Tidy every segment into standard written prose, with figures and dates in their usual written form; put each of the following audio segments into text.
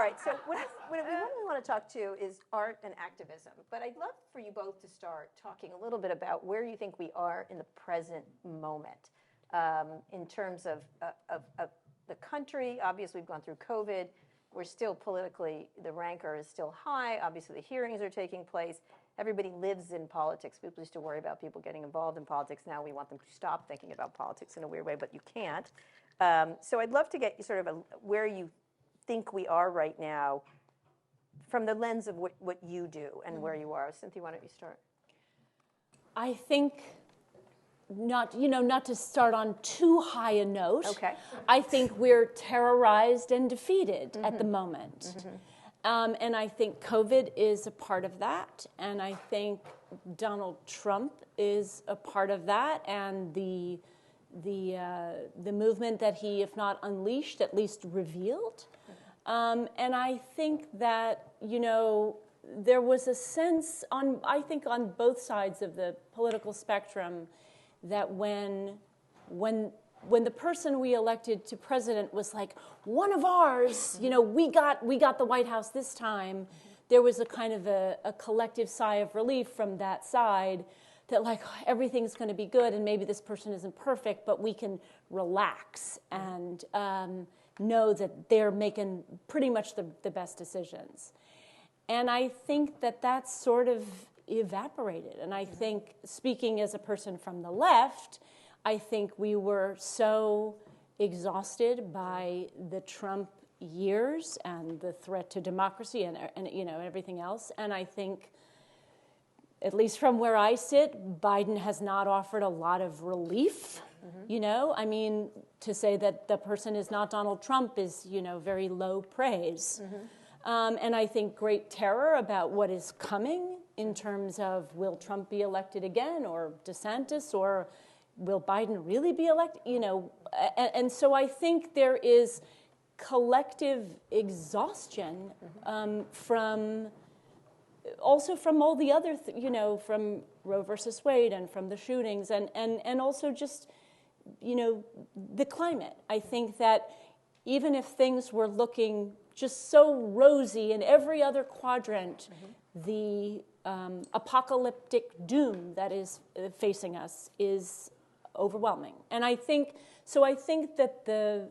right, so what we want to talk to is art and activism, but I'd love for you both to start talking a little bit about where you think we are in the present moment in terms of the country. Obviously, we've gone through COVID. We're still politically, the rancor is still high. Obviously, the hearings are taking place. Everybody lives in politics. People used to worry about people getting involved in politics. Now we want them to stop thinking about politics in a weird way, but you can't. So I'd love to get sort of where you think we are right now from the lens of what you do and where you are. Cynthia, why don't you start? I think not to start on too high a note. Okay. I think we're terrorized and defeated at the moment. And I think COVID is a part of that. And I think Donald Trump is a part of that. And the movement that he, if not unleashed, at least revealed. And I think that, there was a sense on both sides of the political spectrum that when the person we elected to president was like, one of ours, we got the White House this time, there was a kind of a collective sigh of relief from that side that like everything's going to be good and maybe this person isn't perfect, but we can relax and know that they're making pretty much the best decisions. And I think that that's sort of evaporated. And I think, speaking as a person from the left, I think we were so exhausted by the Trump years and the threat to democracy and everything else. And I think, at least from where I sit, Biden has not offered a lot of relief. I mean, to say that the person is not Donald Trump is, very low praise. And I think great terror about what is coming in terms of will Trump be elected again or DeSantis or will Biden really be elected? And so I think there is collective exhaustion from all the other, from Roe versus Wade and from the shootings and also just, the climate. I think that even if things were looking just so rosy in every other quadrant, the apocalyptic doom that is facing us is overwhelming. And I think that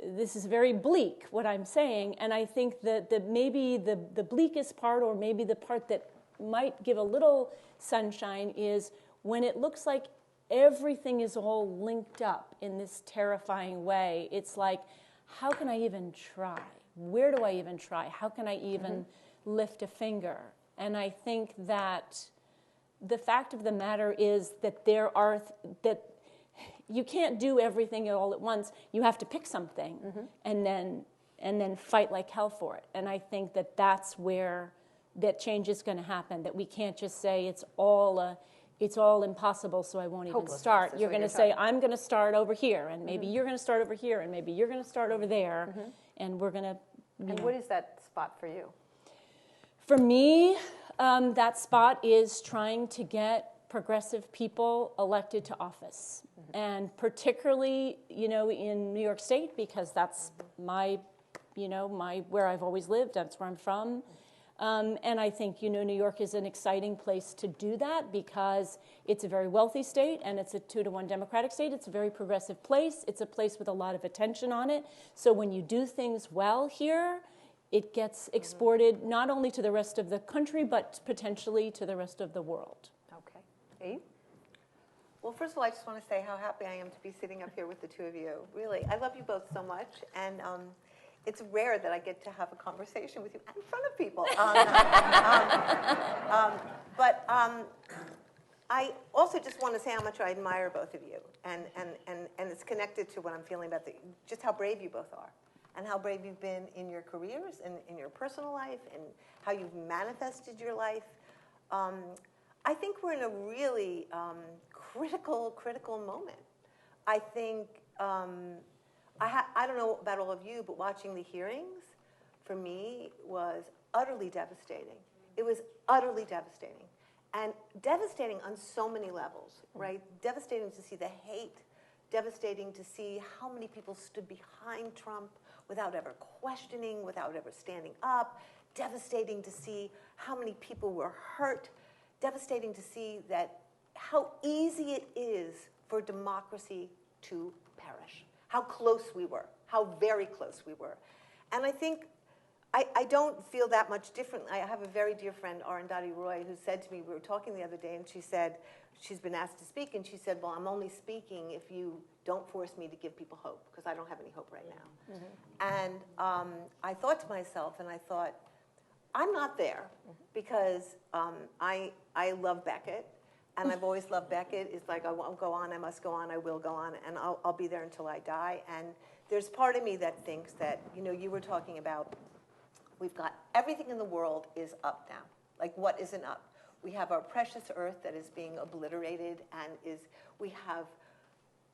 this is very bleak, what I'm saying, and I think that maybe the bleakest part, or maybe the part that might give a little sunshine, is when it looks like everything is all linked up in this terrifying way. It's like, how can I even try? Where do I even try? How can I even lift a finger? And I think that the fact of the matter is that that you can't do everything all at once. You have to pick something and then fight like hell for it. And I think that that's where that change is going to happen. That we can't just say it's all impossible, so I won't even start. You're going to say, I'm going to start over here, and maybe you're going to start over here, and maybe you're going to start over there, and we're going to. And what is that spot for you? For me, that spot is trying to get progressive people elected to office, and particularly, in New York State, because that's my where I've always lived. That's where I'm from. And I think, New York is an exciting place to do that because it's a very wealthy state and it's a 2-to-1 Democratic state. It's a very progressive place. It's a place with a lot of attention on it. So when you do things well here, it gets exported not only to the rest of the country, but potentially to the rest of the world. Okay. Eve? Well, first of all, I just want to say how happy I am to be sitting up here with the two of you. Really, I love you both so much. And it's rare that I get to have a conversation with you in front of people. But I also just want to say how much I admire both of you. And it's connected to what I'm feeling about just how brave you both are. And how brave you've been in your careers and in your personal life and how you've manifested your life. I think we're in a really critical moment. I think... I don't know about all of you, but watching the hearings, for me, was utterly devastating. It was utterly devastating. And devastating on so many levels, right? Devastating to see the hate devastating to see how many people stood behind Trump without ever questioning, without ever standing up, devastating to see how many people were hurt, devastating to see that how easy it is for democracy to perish, how close we were, how very close we were. And I think I don't feel that much differently. I have a very dear friend, Arundhati Roy, who said to me, we were talking the other day, and she said, she's been asked to speak, and she said, well, I'm only speaking if you don't force me to give people hope, because I don't have any hope right now. Mm-hmm. And I thought to myself, and I thought, I'm not there, because I love Beckett, and I've always loved Beckett. It's like, I won't go on, I must go on, I will go on, and I'll be there until I die. And there's part of me that thinks that, you were talking about, we've got everything in the world is up now. Like, what isn't up? We have our precious earth that is being obliterated, and we have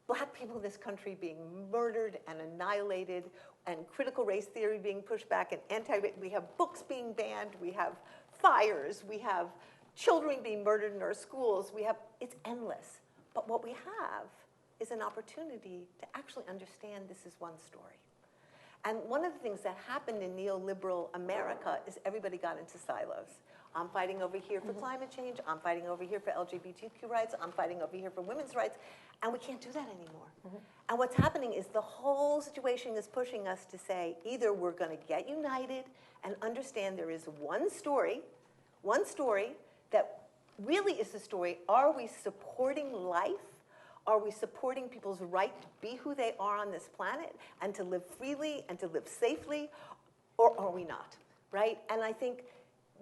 black people in this country being murdered and annihilated, and critical race theory being pushed back, and we have books being banned, we have fires, we have children being murdered in our schools, it's endless. But what we have is an opportunity to actually understand this is one story. And one of the things that happened in neoliberal America is everybody got into silos. I'm fighting over here for climate change. I'm fighting over here for LGBTQ rights. I'm fighting over here for women's rights. And we can't do that anymore. And what's happening is the whole situation is pushing us to say, either we're going to get united and understand there is one story that really is the story. Are we supporting life? Are we supporting people's right to be who they are on this planet and to live freely and to live safely? Or are we not, right? And I think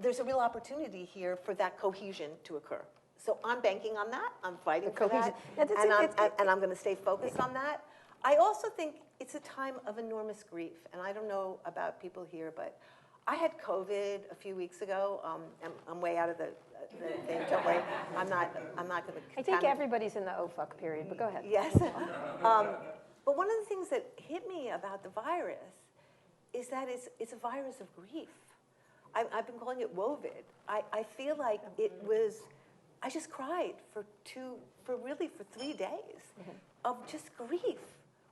there's a real opportunity here for that cohesion to occur. So I'm banking on that. I'm fighting for that. And I'm going to stay focused on that. I also think it's a time of enormous grief. And I don't know about people here, but I had COVID a few weeks ago. I'm way out of the thing. Don't worry. I'm not going to. I think everybody's in the oh fuck period, but go ahead. Yes. But one of the things that hit me about the virus is that it's a virus of grief. I've been calling it wovid. I feel like it was. I just cried for 3 days of just grief.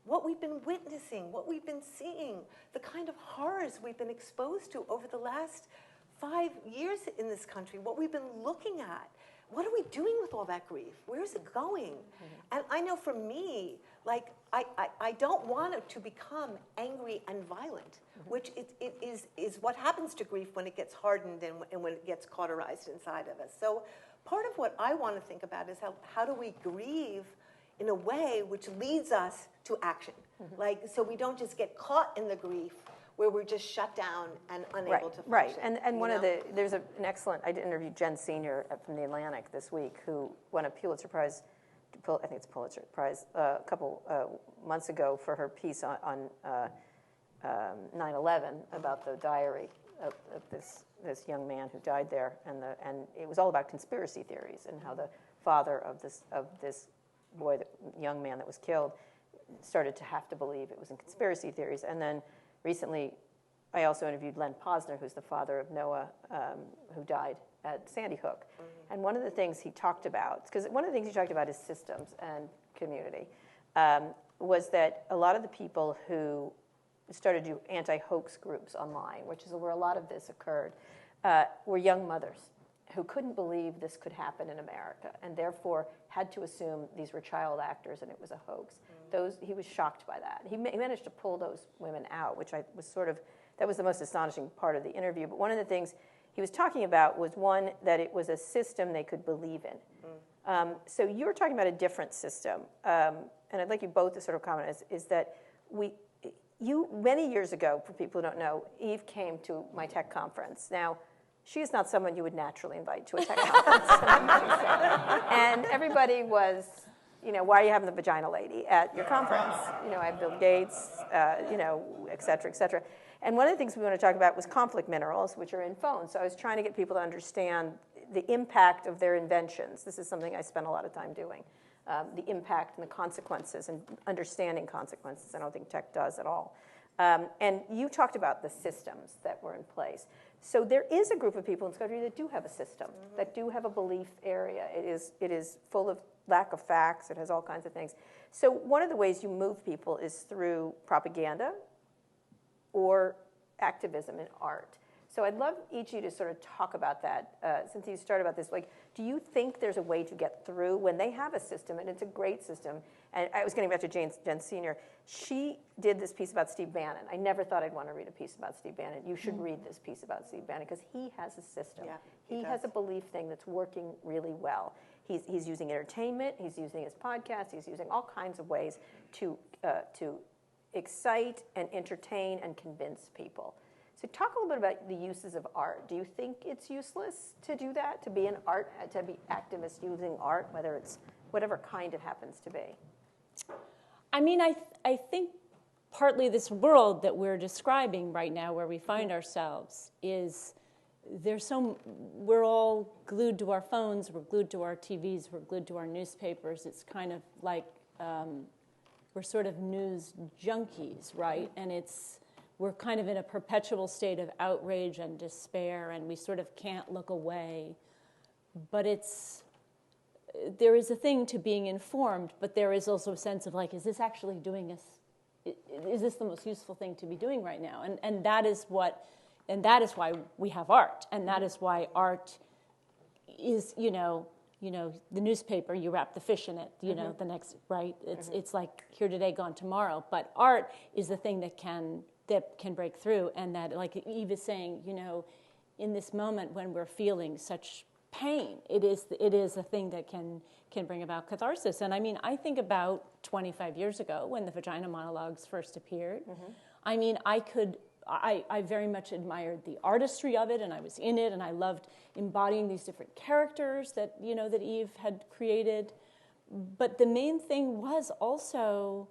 What we've been witnessing, what we've been seeing, the kind of horrors we've been exposed to over the last 5 years in this country, what we've been looking at. What are we doing with all that grief? Where is it going? And I know for me, like, I don't want it to become angry and violent, which it is what happens to grief when it gets hardened and when it gets cauterized inside of us. So part of what I want to think about is how do we grieve in a way which leads us to action? Like, so we don't just get caught in the grief where we're just shut down and unable to function. Right, and there's an excellent, I interviewed Jen Senior from The Atlantic this week, who won a Pulitzer Prize, I think it's Pulitzer Prize, a couple months ago for her piece on 9/11 about the diary of this young man who died there, and it was all about conspiracy theories and how the father of this boy, the young man that was killed, started to have to believe it was in conspiracy theories. And then recently, I also interviewed Len Posner, who's the father of Noah, who died at Sandy Hook. And one of the things he talked about, because one of the things he talked about is systems and community, was that a lot of the people who started to do anti-hoax groups online, which is where a lot of this occurred, were young mothers who couldn't believe this could happen in America, and therefore had to assume these were child actors and it was a hoax. He was shocked by that. He managed to pull those women out, which I was that was the most astonishing part of the interview. But one of the things he was talking about was, one, that it was a system they could believe in. So you were talking about a different system, and I'd like you both to sort of comment, is that many years ago, for people who don't know, Eve came to my tech conference. Now, she is not someone you would naturally invite to a tech conference. And everybody was, why are you having the vagina lady at your conference? I have Bill Gates, et cetera, et cetera. And one of the things we want to talk about was conflict minerals, which are in phones. So I was trying to get people to understand the impact of their inventions. This is something I spent a lot of time doing, the impact and the consequences and understanding consequences. I don't think tech does at all. And you talked about the systems that were in place. So there is a group of people in this country that do have a system, that do have a belief area. It is full of lack of facts. It has all kinds of things. So one of the ways you move people is through propaganda or activism in art. So I'd love each of you to sort of talk about that. Since you started about this, like, do you think there's a way to get through when they have a system, and it's a great system? And I was getting back to Jen Senior. She did this piece about Steve Bannon. I never thought I'd want to read a piece about Steve Bannon. You should read this piece about Steve Bannon because he has a system. Yeah, he has a belief thing that's working really well. He's using entertainment. He's using his podcast. He's using all kinds of ways to excite and entertain and convince people. So talk a little bit about the uses of art. Do you think it's useless to do that, to be an art, to be activists using art, whether it's whatever kind it happens to be? I mean, I think partly this world that we're describing right now, where we find ourselves, is we're all glued to our phones, we're glued to our TVs, we're glued to our newspapers. It's kind of like we're sort of news junkies, right? And we're kind of in a perpetual state of outrage and despair, and we sort of can't look away. But there is a thing to being informed, but there is also a sense of like, is this actually doing us? Is this the most useful thing to be doing right now? And that is why we have art, and that is why art is, the newspaper, you wrap the fish in it, the next, right? It's like here today, gone tomorrow. But art is the thing that can break through, and that, like Eve is saying, in this moment when we're feeling such pain, it is a thing that can bring about catharsis. And I mean, I think about 25 years ago when the Vagina Monologues first appeared. I mean, I very much admired the artistry of it, and I was in it, and I loved embodying these different characters that Eve had created. But the main thing was also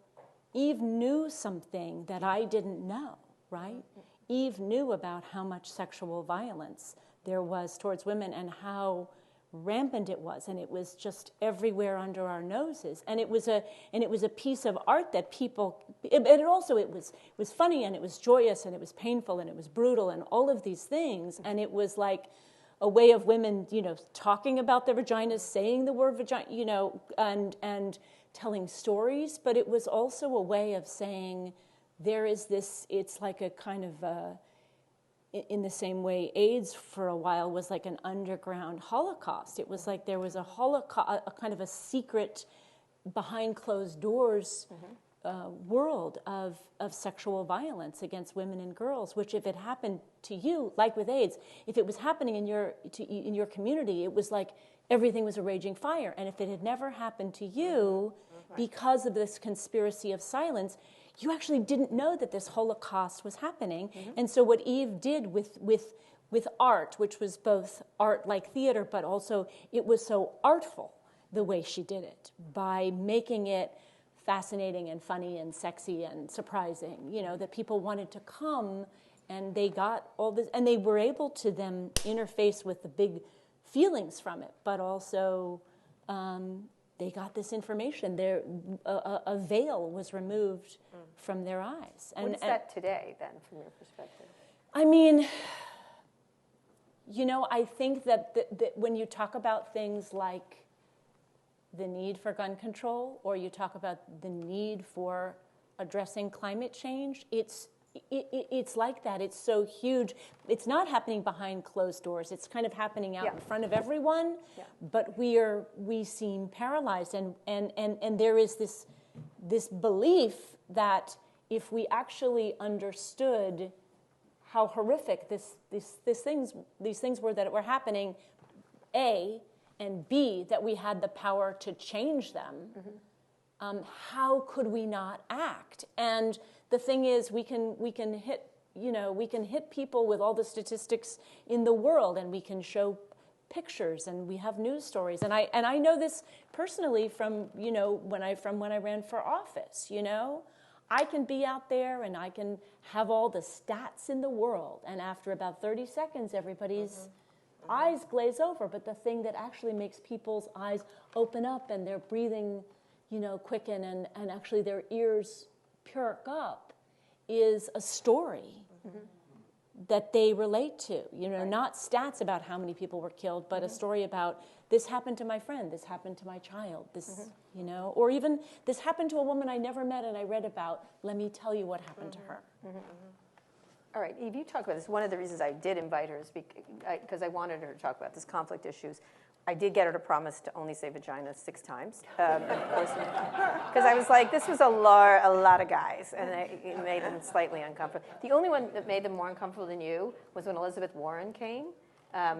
Eve knew something that I didn't know, right? Eve knew about how much sexual violence there was towards women and how rampant it was, and it was just everywhere under our noses. And it was a piece of art that people. It was funny, and it was joyous, and it was painful, and it was brutal, and all of these things. And it was like a way of women, talking about their vaginas, saying the word vagina, and telling stories. But it was also a way of saying there is this. It's like a kind of. In the same way, AIDS for a while was like an underground Holocaust. It was like there was a Holocaust, a kind of a secret, behind closed doors world of sexual violence against women and girls. Which, if it happened to you, like with AIDS, if it was happening in your community, it was like everything was a raging fire. And if it had never happened to you, because of this conspiracy of silence, you actually didn't know that this Holocaust was happening. And so what Eve did with art, which was both art like theater, but also it was so artful the way she did it, by making it fascinating and funny and sexy and surprising, that people wanted to come, and they got all this, and they were able to then interface with the big feelings from it, but also they got this information. A veil was removed from their eyes. What's that today, then, from your perspective? I mean, I think that when you talk about things like the need for gun control, or you talk about the need for addressing climate change, it's like that. It's so huge. It's not happening behind closed doors. It's kind of happening out in front of everyone. Yeah. But we seem paralyzed, and there is this belief that if we actually understood how horrific these things were that were happening, A, and B, that we had the power to change them. How could we not act? And the thing is, we can hit people with all the statistics in the world, and we can show pictures, and we have news stories. And I know this personally from when I ran for office. I can be out there and I can have all the stats in the world, and after about 30 seconds, everybody's eyes glaze over. But the thing that actually makes people's eyes open up and their breathing, quicken, and actually their ears perk up is a story that they relate to, not stats about how many people were killed, but a story about this happened to my friend, this happened to my child, this, or even this happened to a woman I never met and I read about, let me tell you what happened to her. All right, Eve, you talk about this. One of the reasons I did invite her is because I wanted her to talk about this conflict issues. I did get her to promise to only say vagina 6 times, of course, because I was like, this was a lot of guys, and it made them slightly uncomfortable. The only one that made them more uncomfortable than you was when Elizabeth Warren came.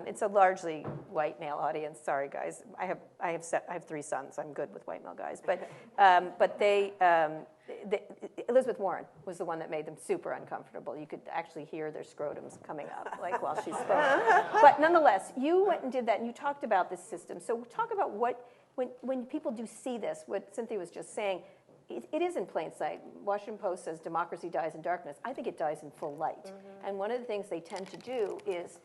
It's a largely white male audience. Sorry, guys. I have 3 sons. I'm good with white male guys, but Elizabeth Warren was the one that made them super uncomfortable. You could actually hear their scrotums coming up, like while she spoke. But nonetheless, you went and did that, and you talked about this system. So talk about when people do see this, what Cynthia was just saying. It is in plain sight. Washington Post says democracy dies in darkness. I think it dies in full light. And one of the things they tend to do is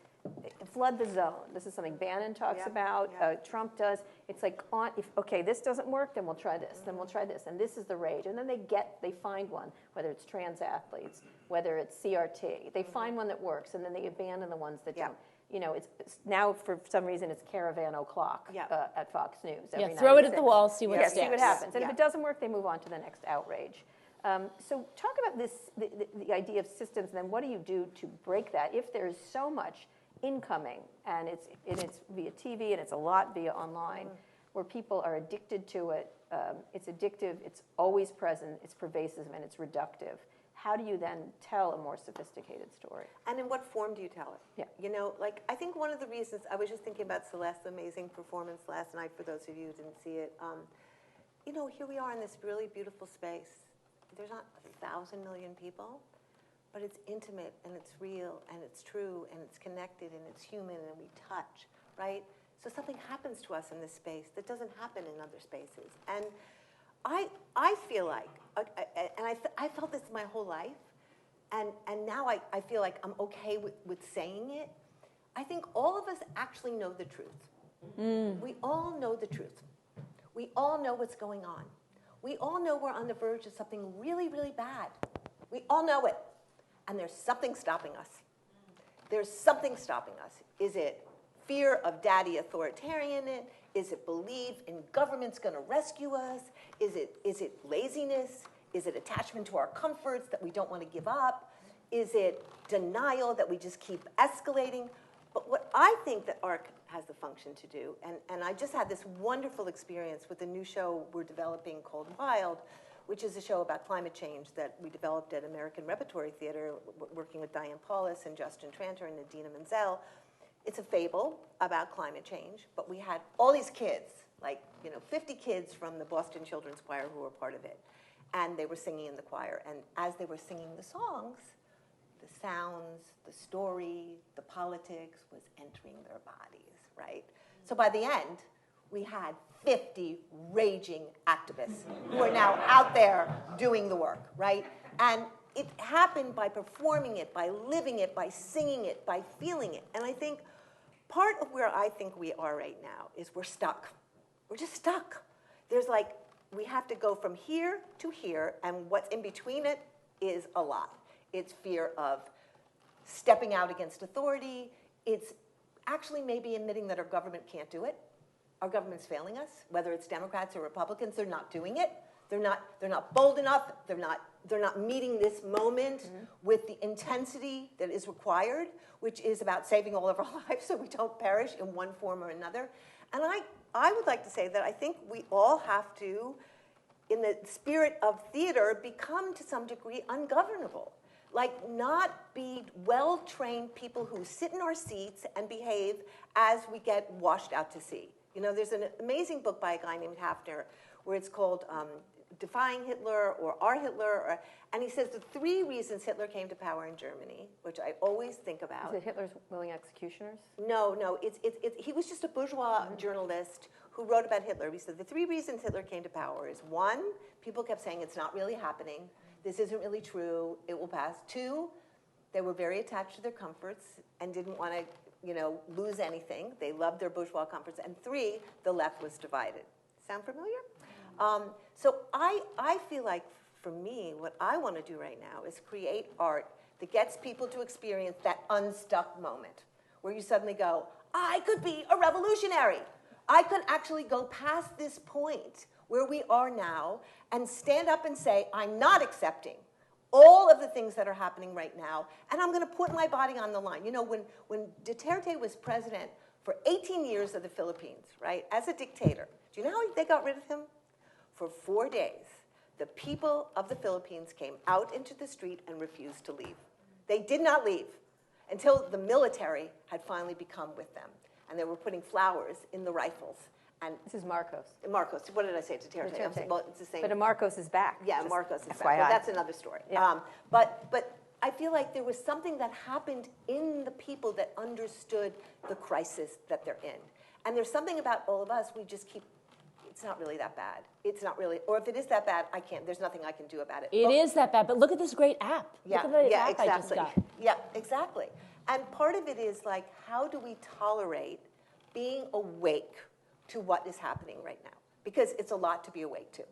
flood the zone. This is something Bannon talks about, Trump does. It's like, okay, this doesn't work, then we'll try this, then we'll try this, and this is the rage. And then they find one, whether it's trans athletes, whether it's CRT. They find one that works, and then they abandon the ones that don't. It's now, for some reason, it's Caravan O'Clock at Fox News. Every night throw it at the wall, see what sticks. See what happens. And if it doesn't work, they move on to the next outrage. So talk about this, the idea of systems, and then what do you do to break that if there's so much incoming, and it's via TV, and it's a lot via online, where people are addicted to it. It's addictive, it's always present, it's pervasive, and it's reductive. How do you then tell a more sophisticated story? And in what form do you tell it? Yeah. I think one of the reasons, I was just thinking about Celeste's amazing performance last night, for those of you who didn't see it. Here we are in this really beautiful space. There's not 1,000 million people, but it's intimate, and it's real, and it's true, and it's connected, and it's human, and we touch, right? So something happens to us in this space that doesn't happen in other spaces. And I feel like, and I felt this my whole life, and now I feel like I'm okay with saying it. I think all of us actually know the truth. We all know the truth. We all know what's going on. We all know we're on the verge of something really, really bad. We all know it. And there's something stopping us. There's something stopping us. Is it fear of daddy authoritarian? Is it belief in government's going to rescue us? Is it laziness? Is it attachment to our comforts that we don't want to give up? Is it denial that we just keep escalating? But what I think that art has the function to do, and I just had this wonderful experience with a new show we're developing called Wild, which is a show about climate change that we developed at American Repertory Theater, working with Diane Paulus and Justin Tranter and Nadina Menzel. It's a fable about climate change, but we had all these kids, 50 kids from the Boston Children's Choir who were part of it. And they were singing in the choir. And as they were singing the songs, the sounds, the story, the politics was entering their bodies, right? So by the end, we had 50 raging activists who are now out there doing the work, right? And it happened by performing it, by living it, by singing it, by feeling it. And I think part of where I think we are right now is we're stuck. We're just stuck. There's we have to go from here to here, and what's in between it is a lot. It's fear of stepping out against authority. It's actually maybe admitting that our government can't do it. Our government's failing us, whether it's Democrats or Republicans. They're not doing it. They're not bold enough. They're not meeting this moment with the intensity that is required, which is about saving all of our lives so we don't perish in one form or another. And I would like to say that I think we all have to, in the spirit of theater, become to some degree ungovernable. Not be well-trained people who sit in our seats and behave as we get washed out to sea. There's an amazing book by a guy named Hafner where it's called Defying Hitler or Our Hitler, and he says the 3 reasons Hitler came to power in Germany, which I always think about. Is it Hitler's willing executioners? No, he was just a bourgeois journalist who wrote about Hitler. He said the 3 reasons Hitler came to power is 1, people kept saying it's not really happening, this isn't really true, it will pass. 2, they were very attached to their comforts and didn't want to lose anything. They loved their bourgeois comforts. And 3, the left was divided. Sound familiar? So I feel like, for me, what I want to do right now is create art that gets people to experience that unstuck moment where you suddenly go, I could be a revolutionary. I could actually go past this point where we are now and stand up and say, I'm not accepting all of the things that are happening right now, and I'm going to put my body on the line. You know, when Duterte was president for 18 years of the Philippines, right, as a dictator, do you know how they got rid of him? For 4 days, the people of the Philippines came out into the street and refused to leave. They did not leave until the military had finally become with them. And they were putting flowers in the rifles. And this is Marcos. Marcos. What did I say? Duterte. Well, it's the same. But Marcos is back. Yeah, Marcos is FYI. back. Well, that's another story. Yeah. But I feel like there was something that happened in the people that understood the crisis that they're in. And there's something about all of us, we just keep, it's not really that bad. It's not really, or if it is that bad, there's nothing I can do about it. It is that bad, but look at this great app. Yeah, look at the app exactly. I just got. Yeah, exactly. And part of it is like, how do we tolerate being awake to what is happening right now? Because it's a lot to be awake to.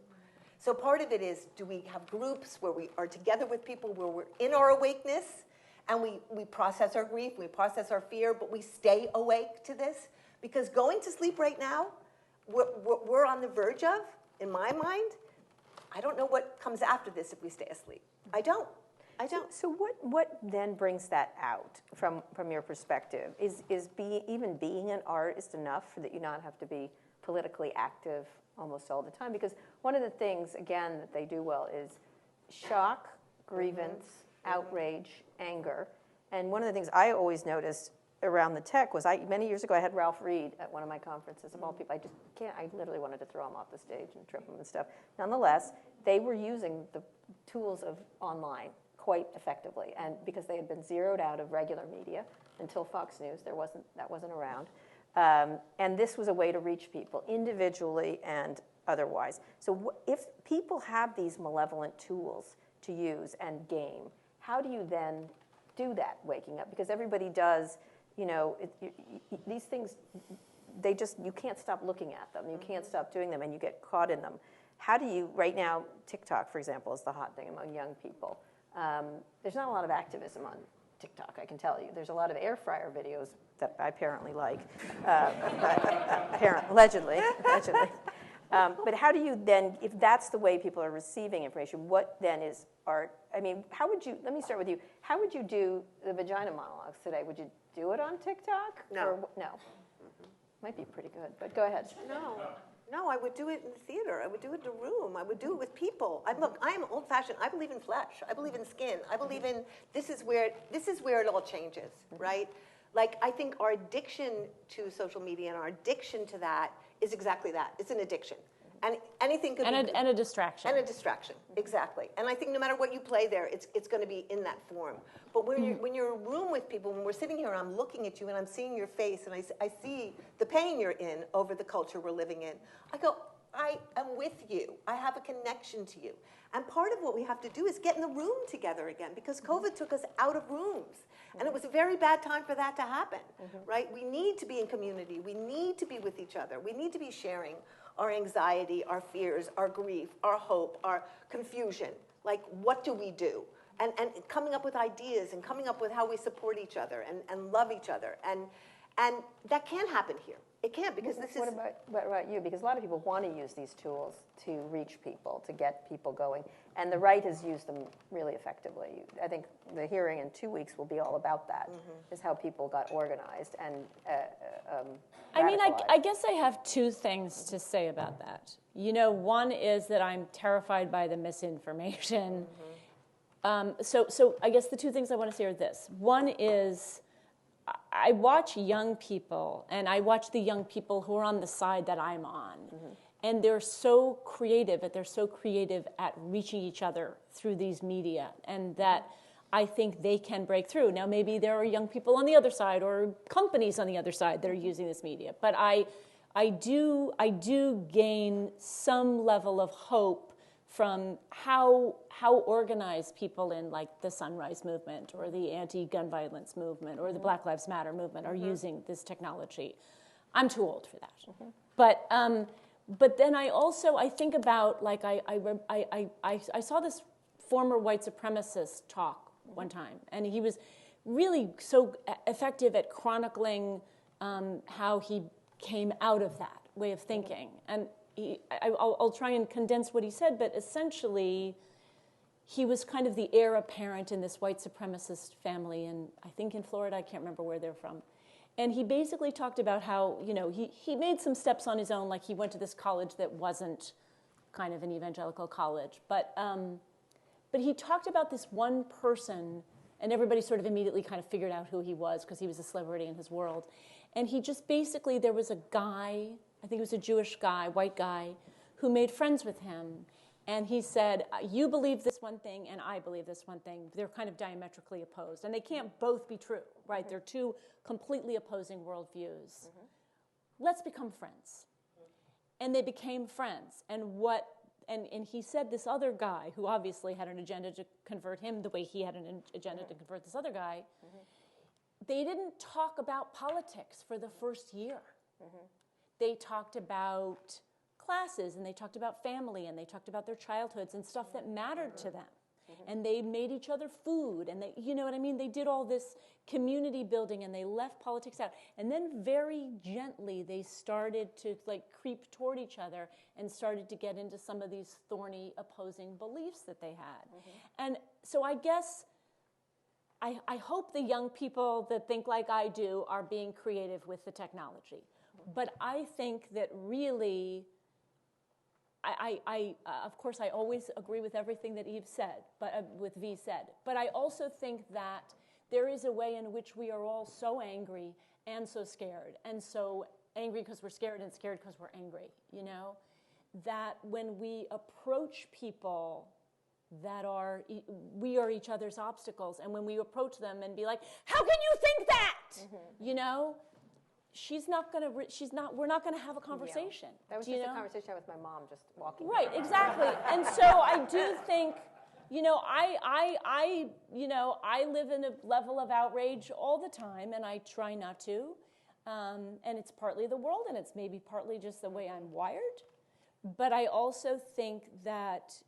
So part of it is, do we have groups where we are together with people where we're in our awakeness and we process our grief, we process our fear, but we stay awake to this? Because going to sleep right now, we're on the verge of, in my mind, I don't know what comes after this if we stay asleep. I don't. So what then brings that out from your perspective? Is even being an artist enough for that you not have to be politically active almost all the time? Because one of the things, again, that they do well is shock, grievance, outrage, anger. And one of the things I always noticed around the tech was many years ago I had Ralph Reed at one of my conferences. Of all people, I literally wanted to throw him off the stage and trip him and stuff. Nonetheless, they were using the tools of online quite effectively, and because they had been zeroed out of regular media until Fox News, that wasn't around, and this was a way to reach people individually and otherwise. So if people have these malevolent tools to use and game, how do you then do that waking up? Because everybody does, you know, these things, you can't stop looking at them, you can't stop doing them, and you get caught in them. How do you, right now, TikTok, for example, is the hot thing among young people. There's not a lot of activism on TikTok, I can tell you. There's a lot of air fryer videos that I apparently like, allegedly. But how do you then, if that's the way people are receiving information, what then is art? I mean, let me start with you. How would you do the Vagina Monologues today? Would you do it on TikTok? No. No. Might be pretty good, but go ahead. No, I would do it in the theater. I would do it in a room. I would do it with people. Look, I am old-fashioned. I believe in flesh. I believe in skin. I believe in this is where it all changes, right? Like, I think our addiction to social media and our addiction to that is exactly that. It's an addiction. And anything could be... And a distraction. And a distraction, exactly. And I think no matter what you play there, it's going to be in that form. But when you're in a room with people, when we're sitting here and I'm looking at you and I'm seeing your face and I see the pain you're in over the culture we're living in, I go, I am with you. I have a connection to you. And part of what we have to do is get in the room together again, because COVID took us out of rooms. And it was a very bad time for that to happen, right? We need to be in community. We need to be with each other. We need to be sharing our anxiety, our fears, our grief, our hope, our confusion. Like, what do we do? And coming up with ideas and coming up with how we support each other and love each other. And that can't happen here. It can't, because this is... What about you? Because a lot of people want to use these tools to reach people, to get people going. And the right has used them really effectively. I think the hearing in 2 weeks will be all about that, is how people got organized and I mean, I guess I have two things to say about that. You know, one is that I'm terrified by the misinformation. So I guess the two things I want to say are this. One is I watch young people, and I watch the young people who are on the side that I'm on. And they're so creative at reaching each other through these media, and that I think they can break through. Now, maybe there are young people on the other side or companies on the other side that are using this media, but I do gain some level of hope from how organized people in, like, the Sunrise Movement or the anti-gun violence movement or the Black Lives Matter movement are using this technology. I'm too old for that. But then I think about, like, I saw this former white supremacist talk one time. And he was really so effective at chronicling how he came out of that way of thinking. And I'll try and condense what he said, but essentially, he was kind of the heir apparent in this white supremacist family, and I think in Florida, I can't remember where they're from. And he basically talked about how, he made some steps on his own, like he went to this college that wasn't kind of an evangelical college. But he talked about this one person, and everybody sort of immediately kind of figured out who he was because he was a celebrity in his world. And he just basically, there was a guy, I think it was a Jewish guy, white guy, who made friends with him. And he said, you believe this one thing, and I believe this one thing. They're kind of diametrically opposed. And they can't both be true, right? They're two completely opposing worldviews. Let's become friends. And they became friends. And he said this other guy, who obviously had an agenda to convert him the way he had an agenda to convert this other guy, they didn't talk about politics for the first year. They talked about classes, and they talked about family, and they talked about their childhoods and stuff that mattered to them. And they made each other food, and they, you know what I mean? They did all this community building, and they left politics out. And then very gently, they started to creep toward each other and started to get into some of these thorny opposing beliefs that they had. And so I guess I hope the young people that think like I do are being creative with the technology. But I think that really, of course, I always agree with everything that Eve said, with V said. But I also think that there is a way in which we are all so angry and so scared, and so angry because we're scared and scared because we're angry, that when we approach people we are each other's obstacles, and when we approach them and be like, how can you think that? We're not going to have a conversation. Yeah. That was just a conversation I had with my mom just walking. Right, exactly. And so I do think, I live in a level of outrage all the time, and I try not to. And it's partly the world, and it's maybe partly just the way I'm wired. But I also think that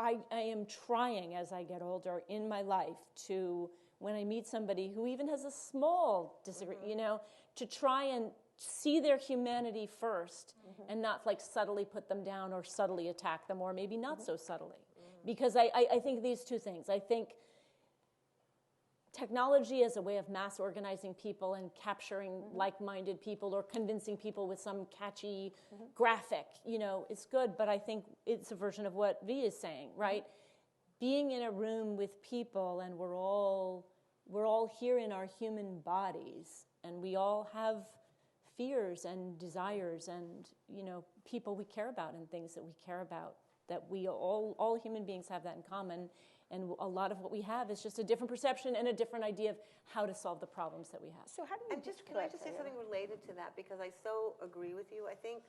I am trying, as I get older in my life, to, when I meet somebody who even has a small disagreement, to try and see their humanity first and not subtly put them down or subtly attack them, or maybe not so subtly. Because I think these two things. I think technology as a way of mass organizing people and capturing like-minded people or convincing people with some catchy graphic, is good. But I think it's a version of what V is saying, right? Being in a room with people, and we're all here in our human bodies, and we all have fears and desires and, people we care about and things that we care about, that we all human beings have that in common. And a lot of what we have is just a different perception and a different idea of how to solve the problems that we have. So how do you can I just say something related to that, because I so agree with you. I think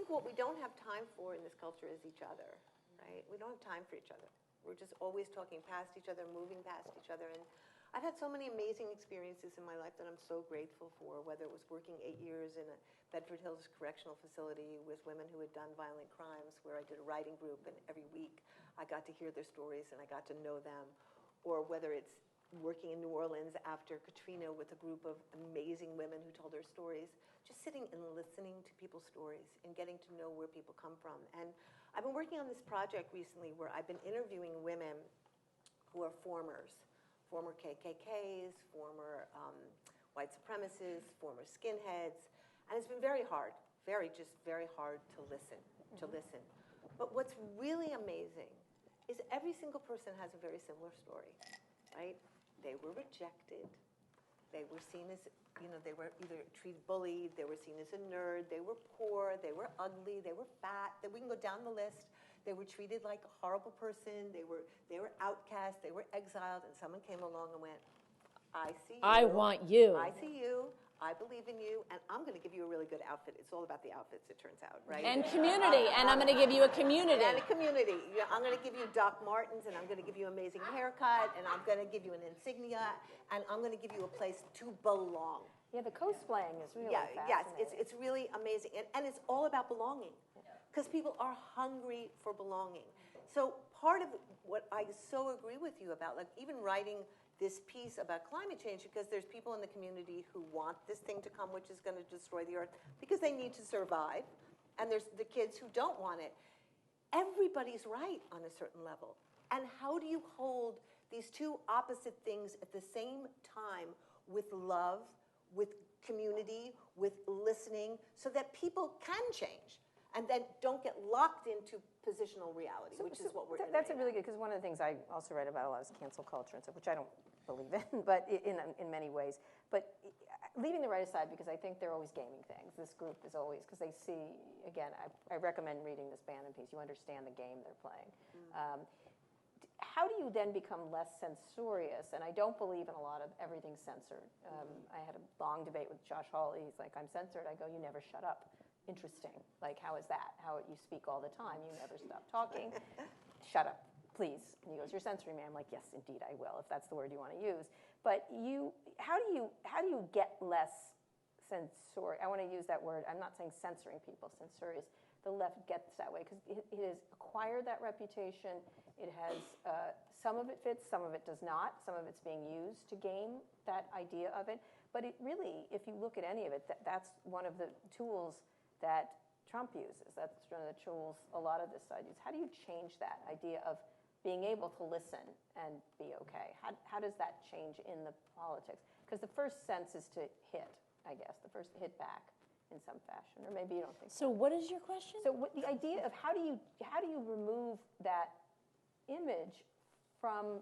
what we don't have time for in this culture is each other, right? We don't have time for each other. We're just always talking past each other, moving past each other. And I've had so many amazing experiences in my life that I'm so grateful for, whether it was working 8 years in a Bedford Hills Correctional Facility with women who had done violent crimes, where I did a writing group, and every week I got to hear their stories and I got to know them, or whether it's working in New Orleans after Katrina with a group of amazing women who told their stories, just sitting and listening to people's stories and getting to know where people come from. And I've been working on this project recently where I've been interviewing women who are former KKKs, former white supremacists, former skinheads, and it's been very hard, very hard to listen. But what's really amazing is every single person has a very similar story, right? They were rejected. They were seen as, they were either bullied, they were seen as a nerd, they were poor, they were ugly, they were fat. We can go down the list. They were treated like a horrible person. They were outcast. They were exiled. And someone came along and went, I see you. I want you. I see you. I believe in you, and I'm going to give you a really good outfit. It's all about the outfits, it turns out, right? And community, and I'm going to give you a community. And a community. Yeah, I'm going to give you Doc Martens, and I'm going to give you an amazing haircut, and I'm going to give you an insignia, and I'm going to give you a place to belong. Yeah, the cosplaying is really fascinating. Yes, it's really amazing, and it's all about belonging, because people are hungry for belonging. So part of what I so agree with you about, like even writing this piece about climate change, because there's people in the community who want this thing to come, which is going to destroy the earth, because they need to survive, and there's the kids who don't want it. Everybody's right on a certain level. And how do you hold these two opposite things at the same time with love, with community, with listening, so that people can change and then don't get locked into positional reality, which is what we're doing. That's a really good, because one of the things I also write about a lot is cancel culture and stuff, which I don't believe in, but in many ways. But leaving the right aside, because I think they're always gaming things. This group is always, because they see, again, I recommend reading this Bannon piece. You understand the game they're playing. How do you then become less censorious? And I don't believe in a lot of everything censored. I had a long debate with Josh Hawley. He's like, I'm censored. I go, you never shut up. Interesting. Like, how is that? How you speak all the time. You never stop talking. Shut up, please. And he goes, you're censoring me. I'm like, yes, indeed, I will, if that's the word you want to use. But how do you get less censorious? I want to use that word. I'm not saying censoring people. Censorious. The left gets that way because it has acquired that reputation. It has, some of it fits, some of it does not. Some of it's being used to game that idea of it. But it really, if you look at any of it, that's one of the tools that Trump uses. That's one of the tools a lot of this side uses. How do you change that idea of being able to listen and be okay? How does that change in the politics? Because the first sense is to hit, I guess, the first hit back in some fashion, or maybe you don't think so. So what is your question? So the idea of how do you remove that image from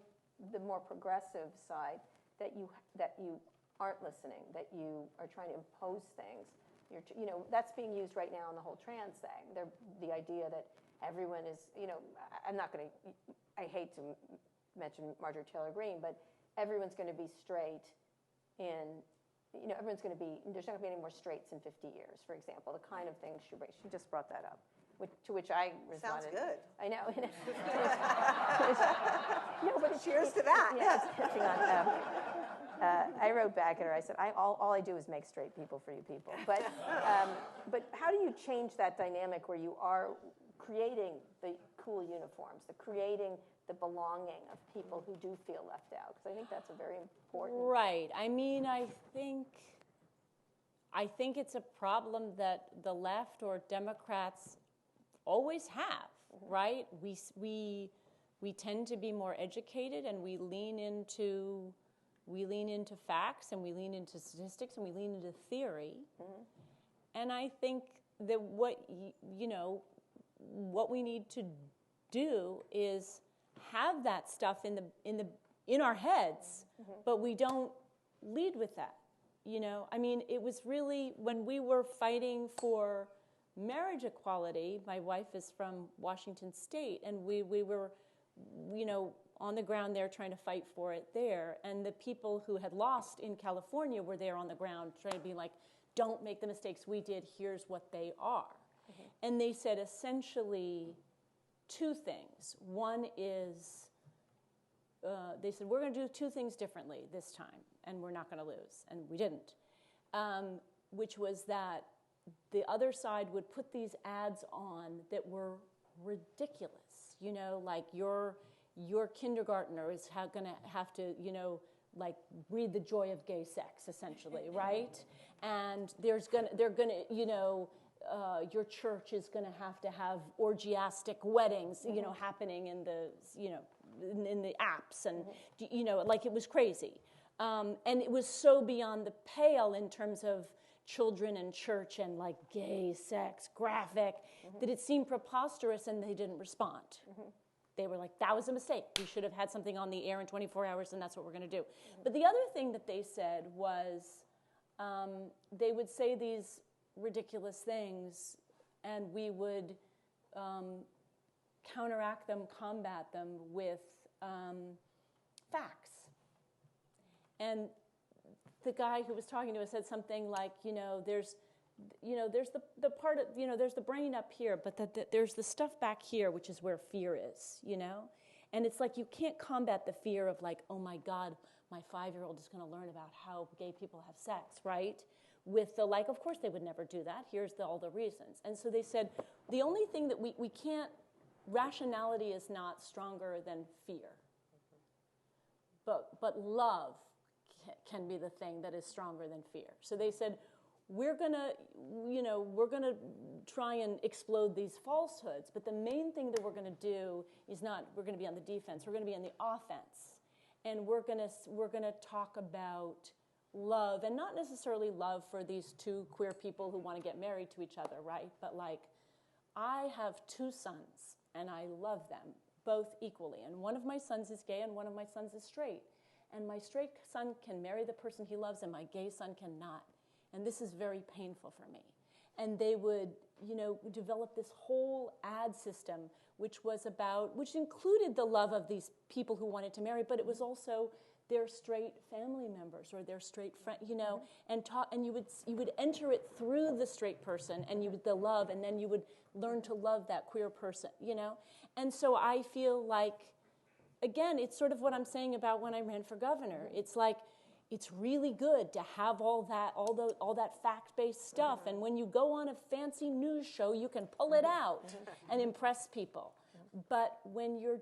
the more progressive side that you aren't listening, that you are trying to impose things. That's being used right now in the whole trans thing. The idea that everyone is, I'm not going to, I hate to mention Marjorie Taylor Greene, but everyone's going to be straight in, everyone's going to be, there's not going to be any more straights in 50 years, for example, the kind of things she just brought that up. To which I responded. Sounds good. I know. No, but cheers to that. Yes. I wrote back at her. I said, all I do is make straight people for you people. But how do you change that dynamic where you are creating the cool uniforms, creating the belonging of people who do feel left out? Because I think that's a very important. Right. I mean, I think it's a problem that the left or Democrats always have, right? We tend to be more educated, and we lean into facts, and we lean into statistics, and we lean into theory. Mm-hmm. And I think that what we need to do is have that stuff in our heads, mm-hmm. but we don't lead with that. I mean, it was really when we were fighting for marriage equality. My wife is from Washington State, and we were, on the ground there trying to fight for it there. And the people who had lost in California were there on the ground trying to be like, don't make the mistakes we did, here's what they are. Mm-hmm. And they said essentially two things. One is, they said, we're going to do two things differently this time, and we're not going to lose. And we didn't, which was that the other side would put these ads on that were ridiculous, like your kindergartner is going to have to, like read The Joy of Gay Sex, essentially, right? And they're going to, your church is going to have orgiastic weddings, mm-hmm. Happening in the, in the apps, and like it was crazy, and it was so beyond the pale in terms of children and church and like gay sex, graphic, mm-hmm. that it seemed preposterous, and they didn't respond. Mm-hmm. They were like, that was a mistake. We should have had something on the air in 24 hours, and that's what we're going to do. Mm-hmm. But the other thing that they said was they would say these ridiculous things, and we would counteract them, combat them with facts. And the guy who was talking to us said something like, there's the part of, there's the brain up here, but there's the stuff back here, which is where fear is, And it's like you can't combat the fear of like, oh my God, my 5-year-old is going to learn about how gay people have sex, right? With the like, of course they would never do that. Here's all the reasons. And so they said, the only thing that we can't rationality is not stronger than fear. But love can be the thing that is stronger than fear. So they said, we're gonna try and explode these falsehoods, but the main thing that we're gonna do is not, we're gonna be on the defense, we're gonna be on the offense. And we're gonna talk about love, and not necessarily love for these two queer people who want to get married to each other, right? But like, I have two sons, and I love them both equally. And one of my sons is gay, and one of my sons is straight. And my straight son can marry the person he loves, and my gay son cannot. And this is very painful for me. And they would, develop this whole ad system, which included the love of these people who wanted to marry, but it was also their straight family members or their straight friend, and you would enter it through the straight person, and the love, and then you would learn to love that queer person, And so I feel like, again, it's sort of what I'm saying about when I ran for governor. It's like, it's really good to have all that fact-based stuff, and when you go on a fancy news show, you can pull it out and impress people. But when you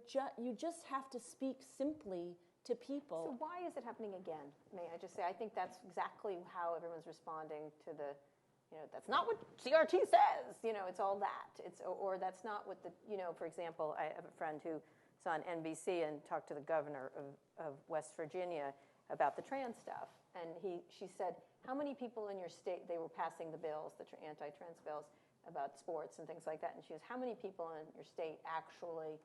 just have to speak simply to people. So why is it happening again? May I just say, I think that's exactly how everyone's responding to the, that's not what CRT says. It's all that. Or that's not what the, for example, I have a friend who's on NBC and talked to the governor of West Virginia about the trans stuff. And she said, how many people in your state, they were passing the bills, the anti-trans bills about sports and things like that. And she goes, how many people in your state actually,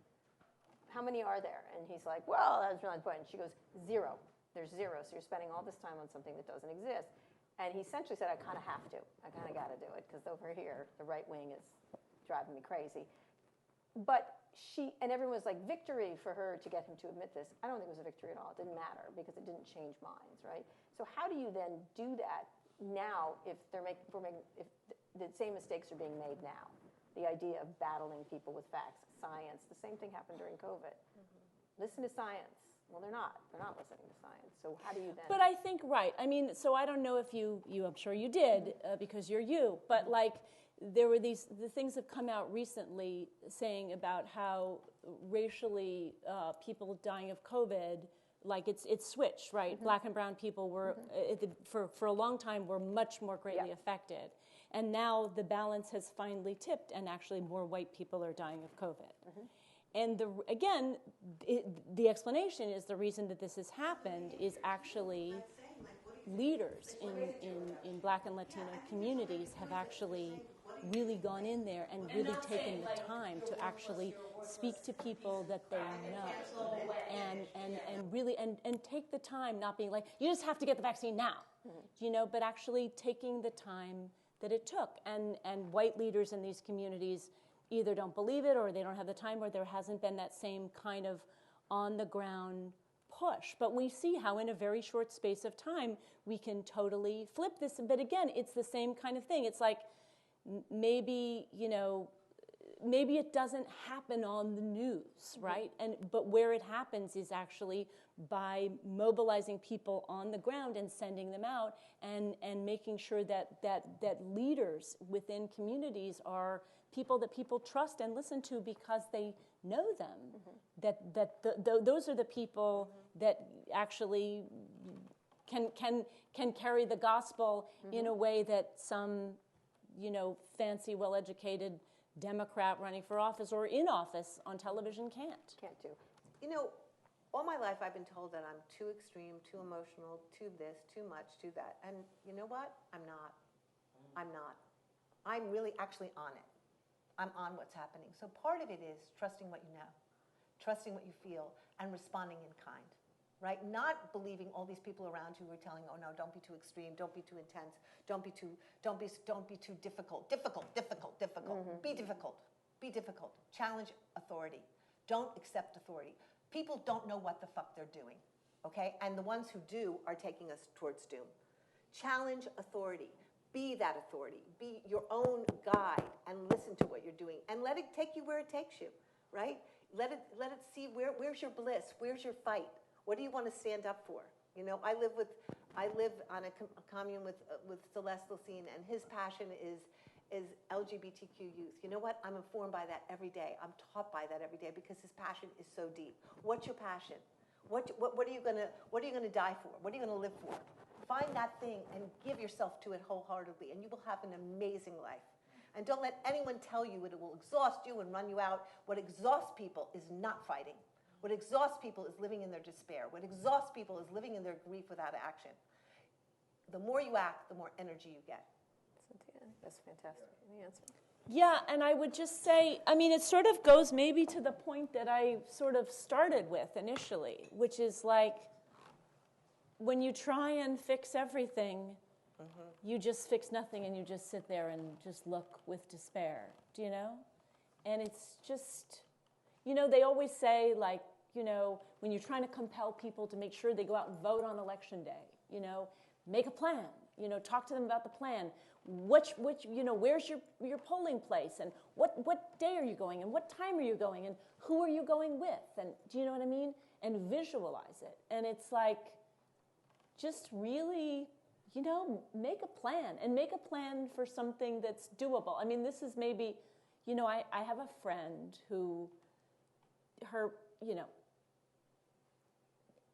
how many are there? And he's like, well, that's not the point. And she goes, 0. There's 0. So you're spending all this time on something that doesn't exist. And he essentially said, I kind of have to. I kind of got to do it because over here, the right wing is driving me crazy. But and everyone was like, victory for her to get him to admit this. I don't think it was a victory at all. It didn't matter because it didn't change minds, right? So how do you then do that now if if the same mistakes are being made now? The idea of battling people with facts, science. The same thing happened during COVID. Listen to science. Well, they're not. They're not listening to science. So how do you then? But I think, right. I mean, so I don't know if you I'm sure you did because you're you. But like, there were the things have come out recently saying about how racially people dying of COVID, like it's switched, right? Black and brown people were, for a long time, were much more greatly affected. And now the balance has finally tipped, and actually more white people are dying of COVID. And the explanation is the reason that this has happened is actually leaders in Black and Latino communities have actually really gone in there and really taken the time to actually speak to people that they know and really take the time, not being like, you just have to get the vaccine now, but actually taking the time that it took. And white leaders in these communities either don't believe it or they don't have the time or there hasn't been that same kind of on-the-ground push. But we see how in a very short space of time we can totally flip this. But again, it's the same kind of thing. It's like maybe it doesn't happen on the news, right? But where it happens is actually by mobilizing people on the ground and sending them out and making sure that leaders within communities are people that people trust and listen to because they know them. Those are the people that actually can carry the gospel in a way that some fancy, well-educated Democrat running for office or in office on television can't do. All my life I've been told that I'm too extreme, too emotional, too this, too much, too that. And you know what? I'm not. I'm really actually on it. I'm on what's happening. So part of it is trusting what you know, trusting what you feel, and responding in kind. Right? Not believing all these people around you who are telling, oh no, don't be too extreme, don't be too intense, don't be too difficult. Be difficult. Challenge authority. Don't accept authority. People don't know what the fuck they're doing, okay? And the ones who do are taking us towards doom. Challenge authority. Be that authority. Be your own guide and listen to what you're doing and let it take you where it takes you, right? Let it see where's your bliss, where's your fight. What do you want to stand up for? I live on a commune with Celeste Lacine, and his passion is LGBTQ youth. You know what? I'm informed by that every day. I'm taught by that every day because his passion is so deep. What's your passion? What are you gonna die for? What are you gonna live for? Find that thing and give yourself to it wholeheartedly, and you will have an amazing life. And don't let anyone tell you it will exhaust you and run you out. What exhausts people is not fighting. What exhausts people is living in their despair. What exhausts people is living in their grief without action. The more you act, the more energy you get. Cynthia, that's fantastic. Any answer? Yeah, and I would just say, I mean, it sort of goes maybe to the point that I sort of started with initially, which is like, when you try and fix everything, you just fix nothing and you just sit there and just look with despair, do you know? And it's just, you know, they always say, like, you know, when you're trying to compel people to make sure they go out and vote on election day, you know, make a plan, you know, talk to them about the plan. Which you know, where's your polling place, and what day are you going, and what time are you going, and who are you going with, and do you know what I mean? And visualize it. And it's like, just really, you know, make a plan, and make a plan for something that's doable. I mean, this is maybe, you know, I have a friend who, you know,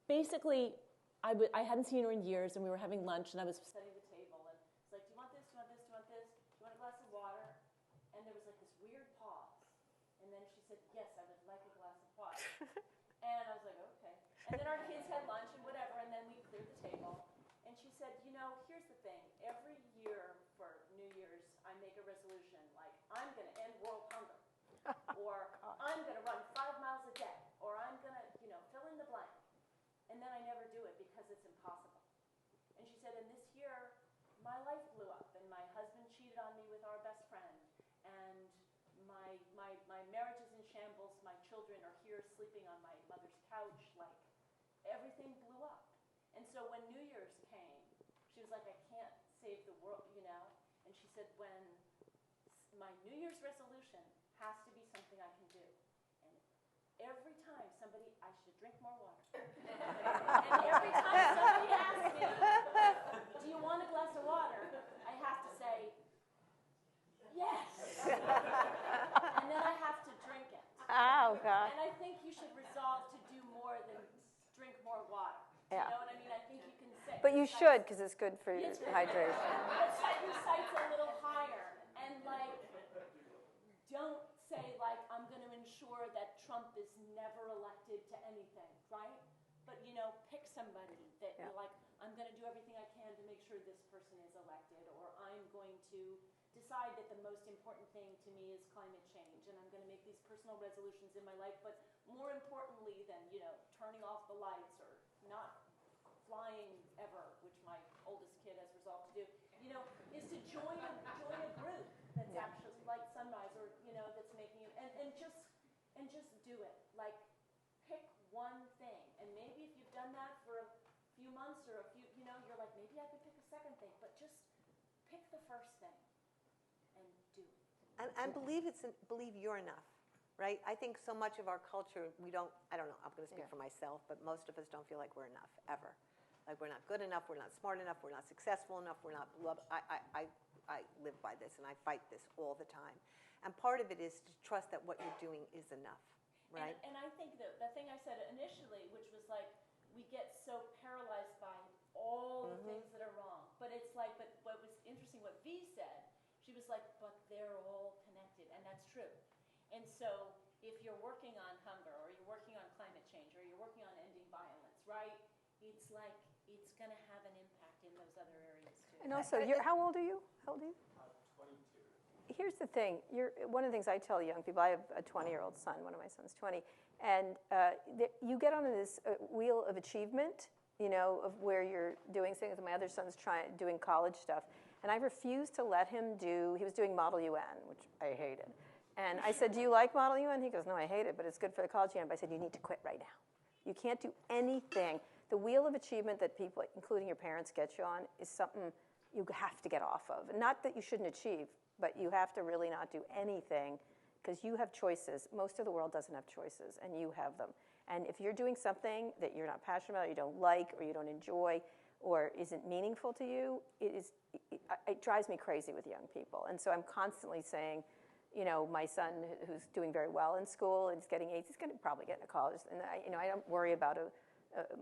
basically, I hadn't seen her in years, and we were having lunch, and I was setting the table, and it's like, do you want this, do you want this, do you want this, do you want a glass of water? And there was like this weird pause, and then she said, yes, I would like a glass of water. And I was like, okay. And then our kids had lunch and whatever, and then we cleared the table. And she said, you know, here's the thing. Every year for New Year's, I make a resolution, like, I'm going to end world hunger. Or I'm going to run 5 miles a day. Or I'm going to, you know, fill in the blank. And then I never do it because it's impossible. And she said, and this year, my life blew up. And my husband cheated on me with our best friend. And my marriage is in shambles. My children are here sleeping on my mother's couch. Like, everything blew up. And so when New Year's came, she was like, I can't save the world, you know? And she said, when my New Year's resolution has to be something I can do. And every time I should drink more water. And every time somebody asks me, do you want a glass of water? I have to say, yes. And then I have to drink it. Oh, God. And I think you should resolve to do more than drink more water. Yeah. You know what I mean? I think you can say. But you should, because it's good for your hydration. But set your sights a little higher. And, like, don't say, like, I'm going to ensure that Trump is never elected to anything, right? But, you know, pick somebody that you're like, I'm going to do everything I can to make sure this person is elected, or I'm going to decide that the most important thing to me is climate change, and I'm going to make these personal resolutions in my life. But more importantly than, you know, turning off the lights or not flying ever, which my oldest kid has resolved to do, you know, is to join a group that's actually like Sunrise, or, you know, that's making it, and just do it. Like, pick one thing, and maybe if you've done that for a few months or a few, you know, you're like, maybe I could pick a second thing, but just pick the first thing and do it. And believe you're enough, right? I think so much of our culture, I don't know, I'm going to speak for myself, but most of us don't feel like we're enough, ever. Like, we're not good enough, we're not smart enough, we're not successful enough, we're not loved. I live by this, and I fight this all the time. And part of it is to trust that what you're doing is enough, right? And I think that the thing I said initially, which was like, we get so paralyzed by all the things that are wrong. But it's like, but what was interesting, what V said, she was like, but they're all connected, and that's true. And so if you're working on hunger, or you're working on climate change, or you're working on ending violence, right? It's like, it's going to have an impact in those other areas too. And also, how old are you? How old are you? 22. Here's the thing. One of the things I tell young people, I have a 20-year-old son. One of my sons, 20. And you get on this wheel of achievement, you know, of where you're doing things. My other son's doing college stuff. And I refused to let him he was doing Model UN, which I hated. And I said, do you like Model UN? He goes, no, I hate it, but it's good for the college UN. But I said, you need to quit right now. You can't do anything. The wheel of achievement that people, including your parents, get you on is something you have to get off of. Not that you shouldn't achieve, but you have to really not do anything, because you have choices. Most of the world doesn't have choices, and you have them. And if you're doing something that you're not passionate about, or you don't like, or you don't enjoy, or isn't meaningful to you, it drives me crazy with young people. And so I'm constantly saying, you know, my son, who's doing very well in school and he's getting A's, he's going to probably get into college. And I don't worry about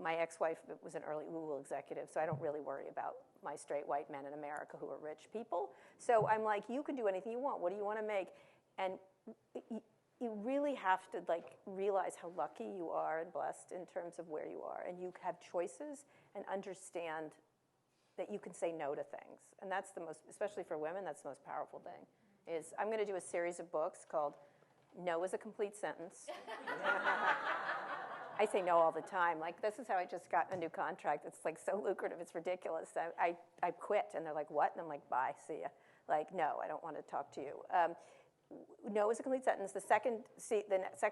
my ex-wife was an early Google executive, so I don't really worry about my straight white men in America who are rich people. So I'm like, you can do anything you want. What do you want to make? And you really have to realize how lucky you are and blessed in terms of where you are, and you have choices, and understand that you can say no to things. And that's the most, especially for women, that's the most powerful thing. Is I'm going to do a series of books called No is a Complete Sentence. I say no all the time. Like, this is how I just got a new contract. It's so lucrative, it's ridiculous. I quit, and they're like, what? And I'm like, bye, see ya. Like, no, I don't want to talk to you. No is a complete sentence. The second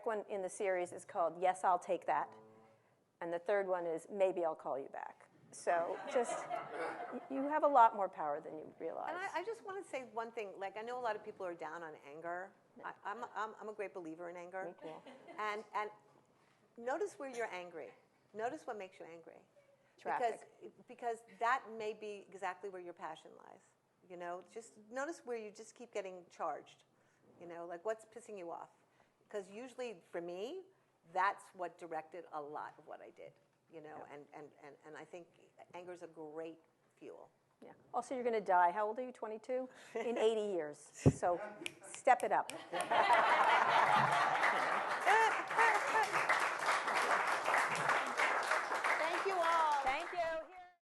one in the series is called Yes, I'll Take That. And the third one is Maybe I'll Call You Back. So just, you have a lot more power than you realize. And I just want to say one thing. Like, I know a lot of people are down on anger. I'm a great believer in anger. Me too. And notice where you're angry. Notice what makes you angry. Traffic. Because that may be exactly where your passion lies. You know, just notice where you just keep getting charged. You know, like what's pissing you off. Because usually, for me, that's what directed a lot of what I did. You know, and I think anger is a great fuel. Yeah. Also, you're going to die. How old are you, 22? In 80 years. So step it up.